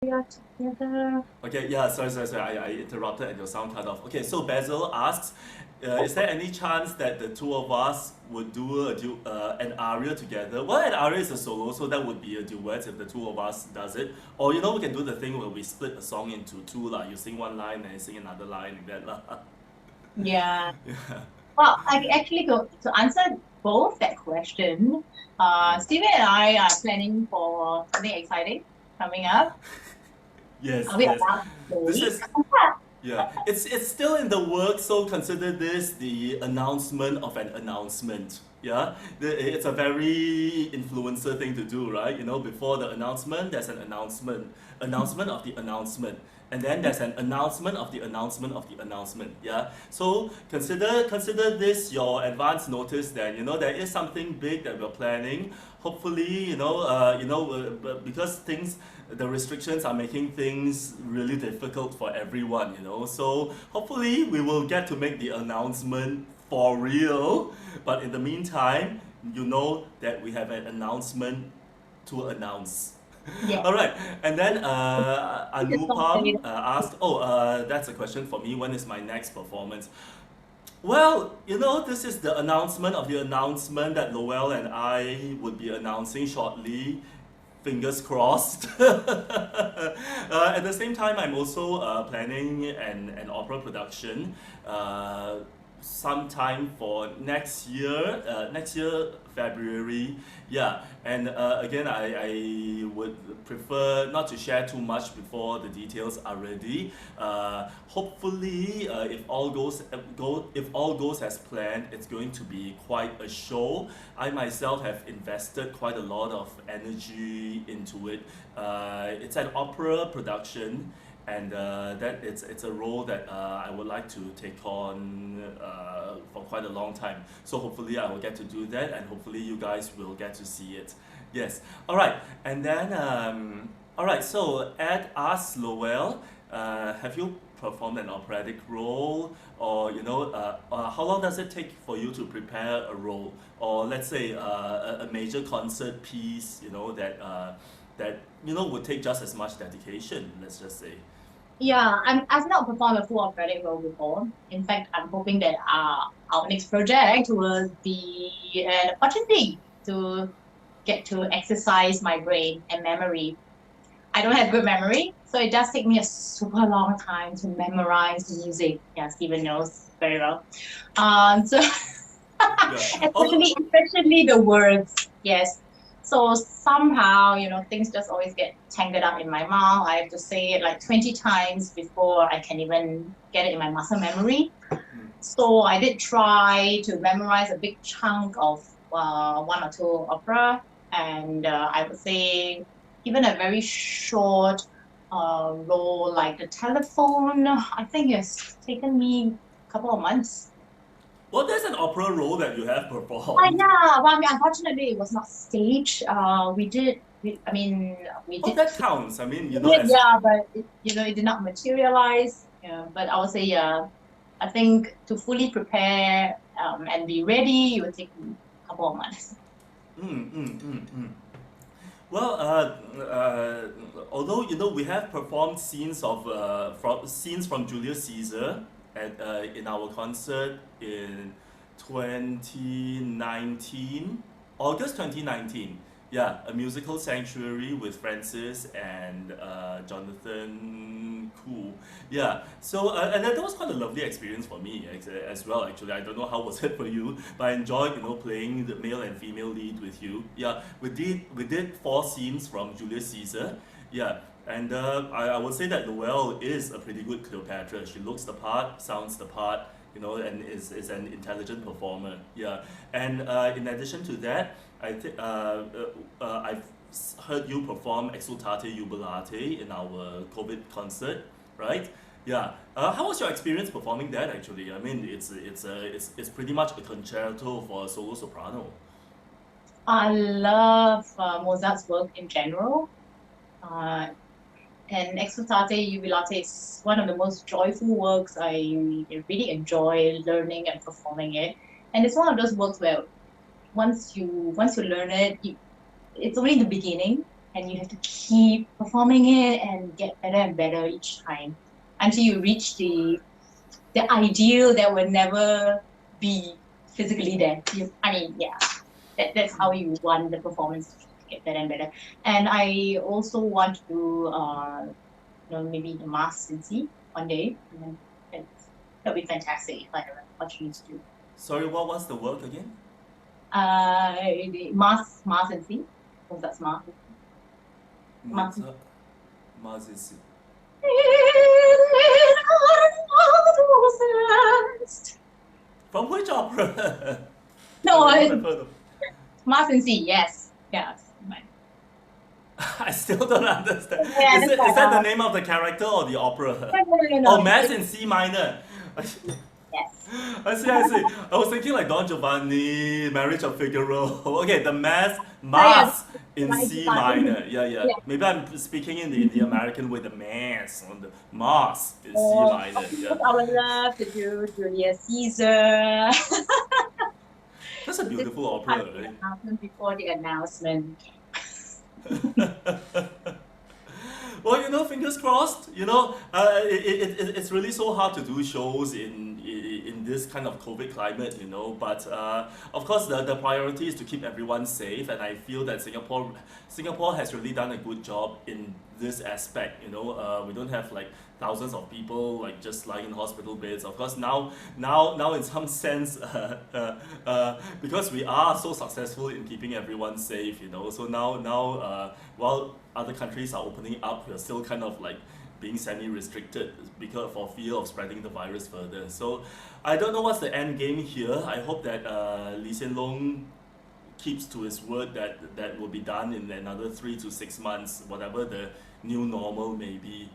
We are together. Okay, yeah, sorry. I interrupted and your sound cut off. Okay, so Basil asks, is there any chance that the two of us would do an aria together? Well, an aria is a solo, so that would be a duet if the two of us does it. Or we can do the thing where we split a song into two lah. You sing one line and I sing another line like that lah. Yeah. Yeah, Well, I actually to answer both that question, yeah. Steven and I are planning for something exciting coming up. Yes, Are we yes. allowed to This say? is Yeah, it's still in the works, so consider this the announcement of an announcement. Yeah, it's a very influencer thing to do, right? Before the announcement, there's an announcement of the announcement, and then there's an announcement of the announcement of the announcement. Yeah, so consider this your advance notice. Then there is something big that we're planning. Hopefully, because the restrictions are making things really difficult for everyone, So hopefully we will get to make the announcement for real. But in the meantime, you know that we have an announcement to announce. Yeah. All right, and then Just don't say Anupam asked, that's a question for me. When is my next performance? Well, this is the announcement of the announcement that Lowell and I would be announcing shortly. Fingers crossed. At the same time, I'm also planning an opera production sometime for next year, February. Yeah, and again, I would prefer not to share too much before the details are ready. Hopefully, if all goes as planned, it's going to be quite a show. I myself have invested quite a lot of energy into it. It's an opera production, and that it's a role that I would like to take on for quite a long time. So hopefully I will get to do that, and hopefully you guys will get to see it. Yes. All right. And then all right. So Ed asks Lowell, have you performed an operatic role, or how long does it take for you to prepare a role, or let's say a major concert piece, that would take just as much dedication. Let's just say. Yeah, I've not performed a full operatic role before. In fact, I'm hoping that our next project will be an opportunity to get to exercise my brain and memory. I don't have good memory, so it does take me a super long time to memorize music. Yeah, Stephen knows very well. So Yeah. Although, especially the words. Yes. So somehow, things just always get tangled up in my mouth. I have to say it like 20 times before I can even get it in my muscle memory. So I did try to memorize a big chunk of one or two opera, and I would say even a very short role like the telephone, I think it's taken me a couple of months. well, there's an opera role that you have performed. Yeah, well, I mean, unfortunately, it was not staged. I mean, we Oh, did, that counts. I mean, as yeah, but it did not materialize. Yeah, but I would say, yeah, I think to fully prepare and be ready, it would take me a couple of months. mm, mm, mm, mm. Well, although we have performed scenes from Julius Caesar in our concert in 2019, August 2019. Yeah, a musical sanctuary with Francis and Jonathan Koo. Yeah, so and that was quite a lovely experience for me as well. Actually, I don't know how was it for you, but I enjoyed playing the male and female lead with you. Yeah, we did four scenes from Julius Caesar. Yeah, and I would say that Noelle is a pretty good Cleopatra. She looks the part, sounds the part, and is an intelligent performer. Yeah, and in addition to that, I've heard you perform Exultate Jubilate in our COVID concert, right? Yeah. How was your experience performing that? Actually, I mean, it's pretty much a concerto for a solo soprano. I love Mozart's work in general. Uh, and Exultate Jubilate is one of the most joyful works. I really enjoy learning and performing it. And it's one of those works where once you learn it, it's only the beginning. and you have to keep performing it and get better and better each time until you reach the ideal that will never be physically there. I mean, yeah, that's how you want the performance to get better and better. And I also want to do, maybe the Mars and see one day, and then that'll be fantastic if I have an opportunity to do. Sorry, what was the work again? The Mars and see, because that's Mars. Mars. Mars. From which opera? No, I've never heard of. Mars and see, yes, yes. I still don't understand. Yeah, Is that the name of the character or the opera? Oh, Mass in C minor. Yes. I see, I see. I was thinking like Don Giovanni, Marriage of Figaro. Okay, the Mass in C minor. Yeah, yeah. Maybe I'm speaking in the American way, the Mass on the Mass in C minor. Yeah. I would love to do Julius Caesar. That's a beautiful opera, right? Before the announcement. Well, fingers crossed. It's really so hard to do shows in this kind of COVID climate. But of course, the priority is to keep everyone safe, and I feel that Singapore has really done a good job in this aspect. We don't have like thousands of people like just lying in hospital beds. Of course, now in some sense, because we are so successful in keeping everyone safe. So now while other countries are opening up, we're still kind of like being semi-restricted because for fear of spreading the virus further. So I don't know what's the end game here. I hope that Lee Hsien Loong keeps to his word that will be done in another 3 to 6 months, whatever the new normal may be.